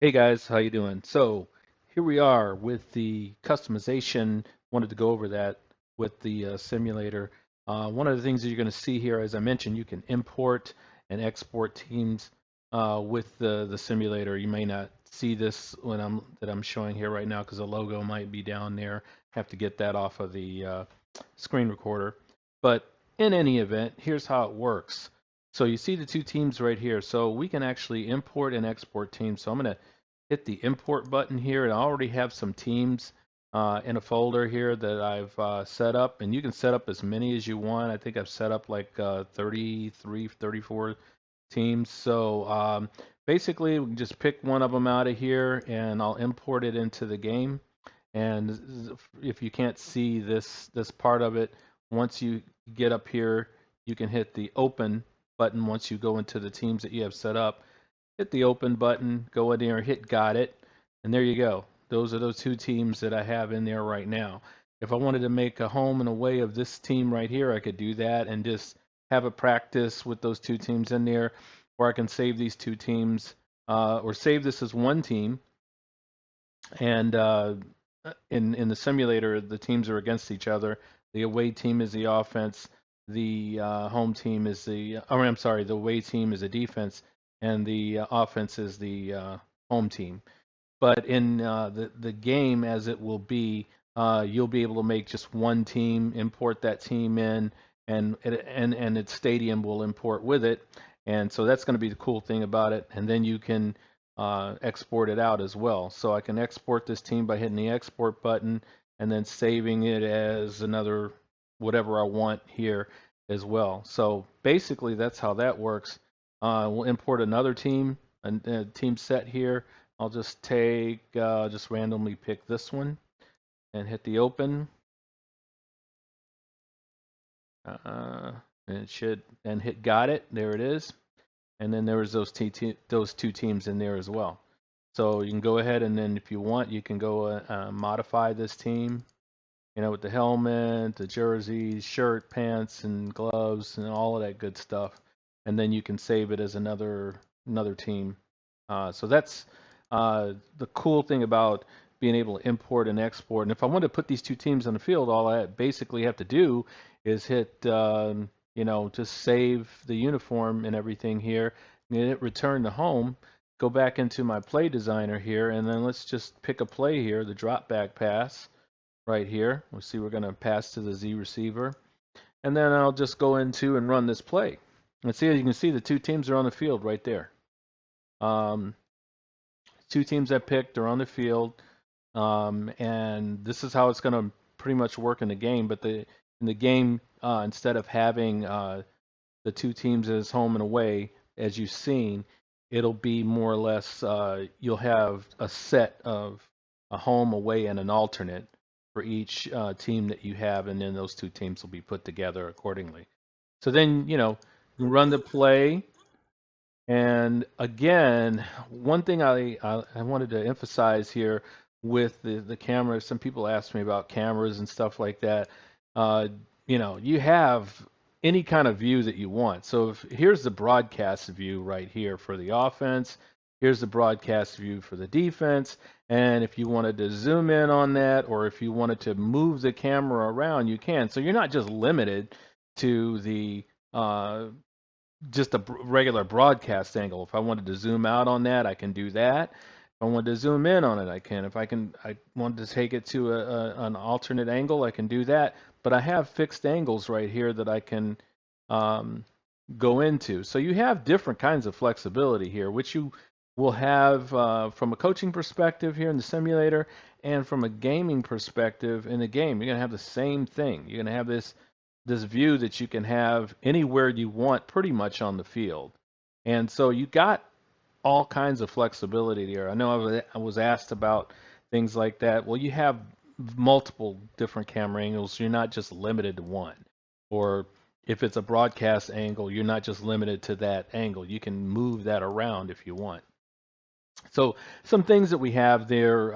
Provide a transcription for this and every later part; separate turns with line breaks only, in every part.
Hey guys, how you doing? So here we are with the customization. Wanted to go over that with the simulator. One of the things that you're going to see here, as I mentioned, you can import and export teams with the simulator. You may not see this when I'm showing here right now because the logo might be down there. Have to get that off of the screen recorder. But in any event, here's how it works. So you see the two teams right here. So we can actually import and export teams. So I'm going to hit the import button here, and I already have some teams in a folder here that I've set up, and you can set up as many as you want. I think I've set up like 33, 34 teams. So basically, we can just pick one of them out of here, and I'll import it into the game. And if you can't see this part of it, once you get up here, you can hit the open button once you go into the teams that you have set up. Hit the open button, go in there, hit got it, and there you go. Those are those two teams that I have in there right now. If I wanted to make a home and away of this team right here, I could do that and just have a practice with those two teams in there, or I can save these two teams, or save this as one team, and in the simulator, the teams are against each other. The away team is the offense. The home team is the. Or I'm sorry, the away team is the defense, and the offense is the home team. But in the game, as it will be, you'll be able to make just one team, import that team in, and its stadium will import with it. And so that's going to be the cool thing about it. And then you can export it out as well. So I can export this team by hitting the export button and then saving it as another whatever I want here as well. So basically, that's how that works. We'll import another team, a team set here. I'll just take, just randomly pick this one and hit the open. Uh, and it should, and hit got it. There it is. And then there was those two teams in there as well. So you can go ahead and then if you want, you can go modify this team, with the helmet, the jersey, shirt, pants, and gloves, and all of that good stuff. And then you can save it as another team. So that's the cool thing about being able to import and export. And if I want to put these two teams on the field, all I basically have to do is hit, just save the uniform and everything here, and hit return to home. Go back into my play designer here, and then let's just pick a play here, the drop back pass right here. We'll see we're going to pass to the Z receiver. And then I'll just go into and run this play. And see, as you can see, the two teams are on the field right there. Um, Two teams I picked are on the field. And this is how it's going to pretty much work in the game. But in the game, instead of having the two teams as home and away, as you've seen, it'll be more or less you'll have a set of a home, away, and an alternate for each team that you have, and then those two teams will be put together accordingly. So then, you run the play, and again, one thing I wanted to emphasize here with the camera, some people ask me about cameras and stuff like that. Uh, you have any kind of view that you want. So here's the broadcast view right here for the offense. Here's the broadcast view for the defense. And if you wanted to zoom in on that, or if you wanted to move the camera around, you can. So you're not just limited to the just a regular broadcast angle. If I wanted to zoom out on that, I can do that. If I wanted to zoom in on it, I can. If I wanted to take it to an alternate angle, I can do that. But I have fixed angles right here that I can um, go into. So you have different kinds of flexibility here, which you will have from a coaching perspective here in the simulator and from a gaming perspective in the game. You're going to have the same thing. You're going to have this view that you can have anywhere you want pretty much on the field. And so you got all kinds of flexibility there. I know I was asked about things like that. Well, you have multiple different camera angles. So you're not just limited to one. Or if it's a broadcast angle, you're not just limited to that angle. You can move that around if you want. So some things that we have there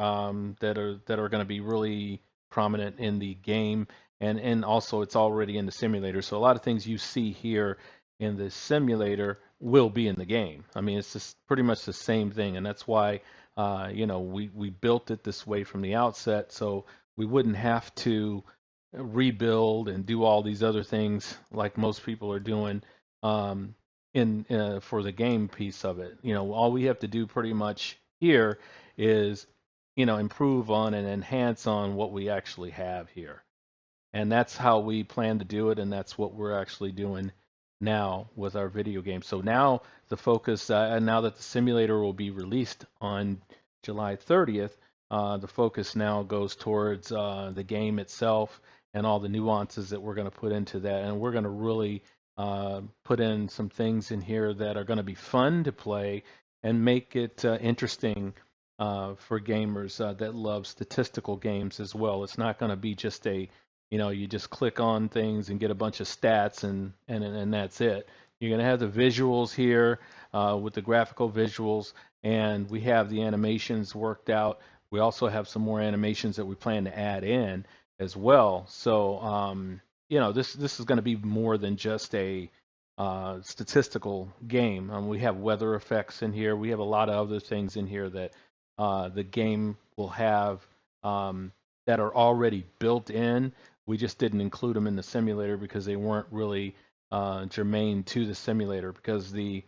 that are going to be really prominent in the game, and also it's already in the simulator. So a lot of things you see here in the simulator will be in the game. I mean, it's just pretty much the same thing, and that's why we built it this way from the outset, so we wouldn't have to rebuild and do all these other things like most people are doing um, in for the game piece of it. All we have to do pretty much here is, improve on and enhance on what we actually have here. And that's how we plan to do it, and that's what we're actually doing now with our video game. So now the focus, now that the simulator will be released on July 30th, the focus now goes towards the game itself and all the nuances that we're going to put into that. And we're going to really put in some things in here that are going to be fun to play and make it interesting for gamers that love statistical games as well. It's not going to be just you just click on things and get a bunch of stats and that's it. You're going to have the visuals here with the graphical visuals, and we have the animations worked out. We also have some more animations that we plan to add in as well. So this is going to be more than just a statistical game. We have weather effects in here. We have a lot of other things in here that the game will have that are already built in. We just didn't include them in the simulator because they weren't really germane to the simulator, because the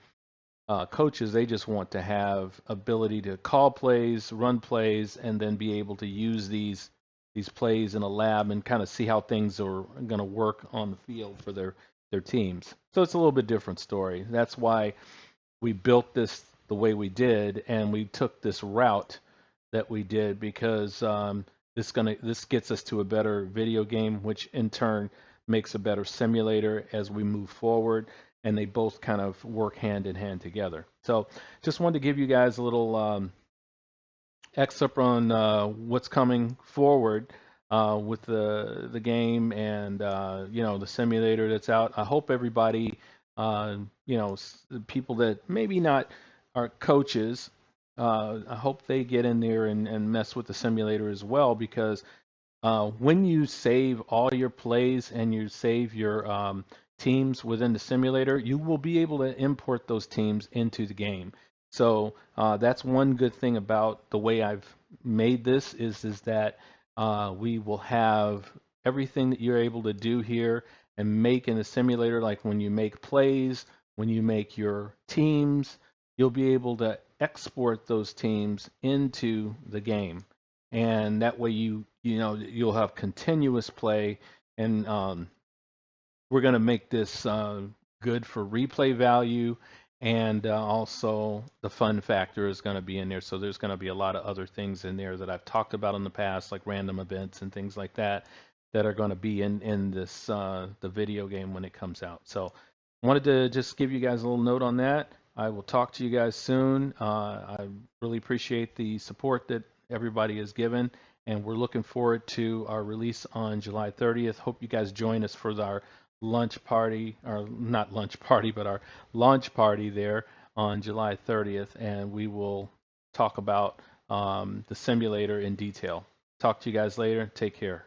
coaches, they just want to have ability to call plays, run plays, and then be able to use these plays in a lab and kind of see how things are going to work on the field for their teams. So it's a little bit different story. That's why we built this the way we did, and we took this route that we did, because this gets us to a better video game, which in turn makes a better simulator as we move forward, and they both kind of work hand in hand together. So just wanted to give you guys a little excerpt on what's coming forward with the game and the simulator that's out. I hope everybody, people that maybe not are coaches, I hope they get in there and mess with the simulator as well, because when you save all your plays and you save your teams within the simulator, you will be able to import those teams into the game. So that's one good thing about the way I've made this is that we will have everything that you're able to do here and make in the simulator. Like when you make plays, when you make your teams, you'll be able to export those teams into the game, and that way you'll have continuous play. And we're going to make this good for replay value, and also the fun factor is going to be in there. So there's going to be a lot of other things in there that I've talked about in the past, like random events and things like that, that are going to be in this the video game when it comes out. So I wanted to just give you guys a little note on that. I will talk to you guys soon. I really appreciate the support that everybody has given, and we're looking forward to our release on July 30th. Hope you guys join us for our lunch party, or not lunch party, but our launch party there on July 30th, and we will talk about the simulator in detail. Talk to you guys later. Take care.